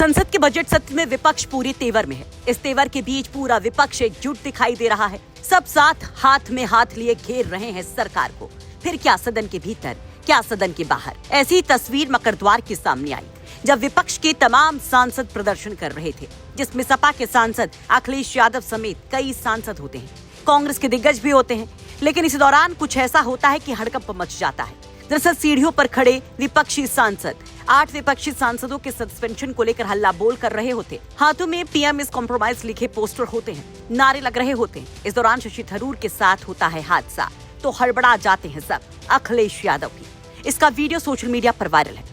संसद के बजट सत्र में विपक्ष पूरे तेवर में है। इस तेवर के बीच पूरा विपक्ष एकजुट दिखाई दे रहा है। सब साथ हाथ में हाथ लिए घेर रहे हैं सरकार को। फिर क्या सदन के भीतर, क्या सदन के बाहर। ऐसी तस्वीर मकरद्वार के सामने आई जब विपक्ष के तमाम सांसद प्रदर्शन कर रहे थे, जिसमें सपा के सांसद अखिलेश यादव समेत कई सांसद होते हैं, कांग्रेस के दिग्गज भी होते हैं। लेकिन इस दौरान कुछ ऐसा होता है कि हड़कंप मच जाता है। दरअसल सीढ़ियों पर खड़े विपक्षी सांसद 8 विपक्षी सांसदों के सस्पेंशन को लेकर हल्ला बोल कर रहे होते। हाथों में पीएम इज कॉम्प्रोमाइज लिखे पोस्टर होते हैं, नारे लग रहे होते हैं। इस दौरान शशि थरूर के साथ होता है हादसा तो हड़बड़ा जाते हैं सब अखिलेश यादव भी। इसका वीडियो सोशल मीडिया पर वायरल है।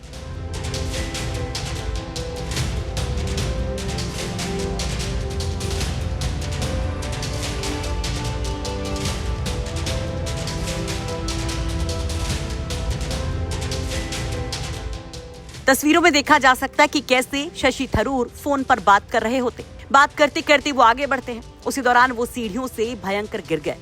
तस्वीरों में देखा जा सकता है कि कैसे शशि थरूर फोन पर बात कर रहे होते। बात करते करते वो आगे बढ़ते हैं। उसी दौरान वो सीढ़ियों से भयंकर गिर गए।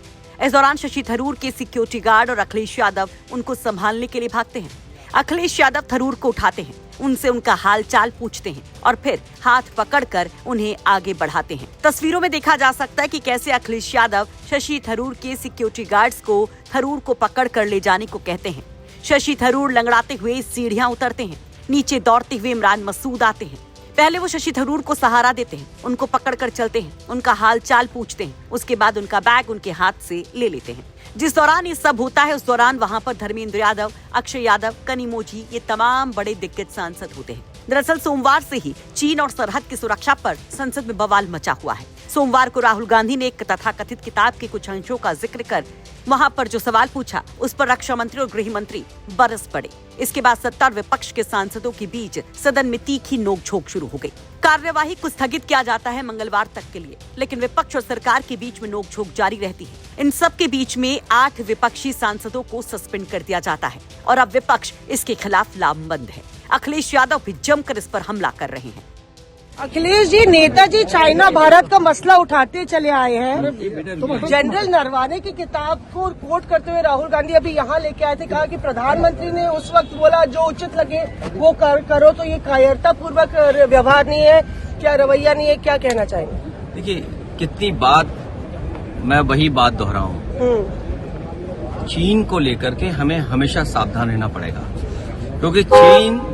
इस दौरान शशि थरूर के सिक्योरिटी गार्ड और अखिलेश यादव उनको संभालने के लिए भागते हैं। अखिलेश यादव थरूर को उठाते हैं, उनसे उनका हाल चाल पूछते हैं और फिर हाथ पकड़कर उन्हें आगे बढ़ाते हैं। तस्वीरों में देखा जा सकता है कि कैसे अखिलेश यादव शशि थरूर के सिक्योरिटी गार्ड्स को थरूर को पकड़ कर ले जाने को कहते हैं। शशि थरूर लंगड़ाते हुए सीढ़ियां उतरते हैं। नीचे दौड़ते हुए इमरान मसूद आते हैं। पहले वो शशि थरूर को सहारा देते हैं, उनको पकड़कर चलते हैं, उनका हाल चाल पूछते हैं। उसके बाद उनका बैग उनके हाथ से ले लेते हैं। जिस दौरान ये सब होता है उस दौरान वहां पर धर्मेंद्र यादव, अक्षय यादव, कनिमोझी, ये तमाम बड़े दिग्गज सांसद होते हैं। दरअसल सोमवार से ही चीन और सरहद की सुरक्षा पर संसद में बवाल मचा हुआ है। सोमवार को राहुल गांधी ने एक तथाकथित किताब के कुछ अंशों का जिक्र कर वहां पर जो सवाल पूछा उस पर रक्षा मंत्री और गृह मंत्री बरस पड़े। इसके बाद सत्ता और विपक्ष के सांसदों के बीच सदन में तीखी नोकझोंक शुरू हो गई। कार्यवाही को स्थगित किया जाता है मंगलवार तक के लिए, लेकिन विपक्ष और सरकार के बीच में नोकझोंक जारी रहती है। इन सब के बीच में 8 विपक्षी सांसदों को सस्पेंड कर दिया जाता है और अब विपक्ष इसके खिलाफ लामबंद है। अखिलेश यादव भी जमकर इस पर हमला कर रहे हैं। अखिलेश जी, नेताजी चाइना भारत का मसला उठाते चले आए हैं। जनरल नरवाने की किताब को कोट करते हुए राहुल गांधी अभी यहाँ लेके आए थे। कहा कि प्रधानमंत्री ने उस वक्त बोला जो उचित लगे वो करो, तो ये कायरता पूर्वक व्यवहार नहीं है, क्या रवैया नहीं है, क्या कहना चाहेंगे? देखिए, कितनी बात मैं वही बात दोहराऊं, चीन को लेकर के हमें हमेशा सावधान रहना पड़ेगा, क्योंकि चीन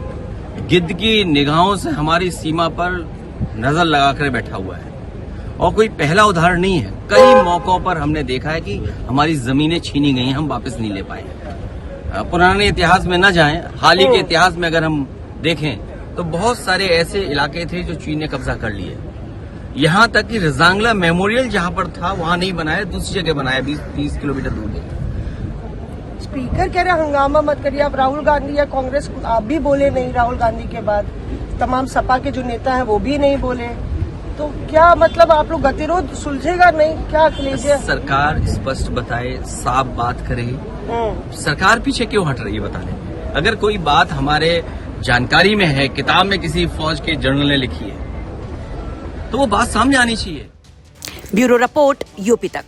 गिद्ध की निगाहों से हमारी सीमा पर नजर लगाकर बैठा हुआ है और कोई पहला उदाहरण नहीं है। कई मौकों पर हमने देखा है कि हमारी जमीनें छीनी गई हैं, हम वापस नहीं ले पाए। पुराने इतिहास में न जाएं, हाल ही के इतिहास में अगर हम देखें तो बहुत सारे ऐसे इलाके थे जो चीन ने कब्जा कर लिए। यहाँ तक कि रजांगला मेमोरियल जहाँ पर था वहाँ नहीं बनाया, दूसरी जगह बनाया 20-30 किलोमीटर दूर। स्पीकर कह रहे हंगामा मत करिए। आप राहुल गांधी या कांग्रेस, आप भी बोले नहीं राहुल गांधी के बाद, तमाम सपा के जो नेता हैं वो भी नहीं बोले, तो क्या मतलब आप लोग गतिरोध सुलझेगा नहीं क्या? अखिलेश सरकार स्पष्ट बताए, साफ बात करे। सरकार पीछे क्यों हट रही है बताने? अगर कोई बात हमारे जानकारी में है, किताब में किसी फौज के जनरल ने लिखी है, तो वो बात सामने आनी चाहिए। ब्यूरो रिपोर्ट, यूपी तक।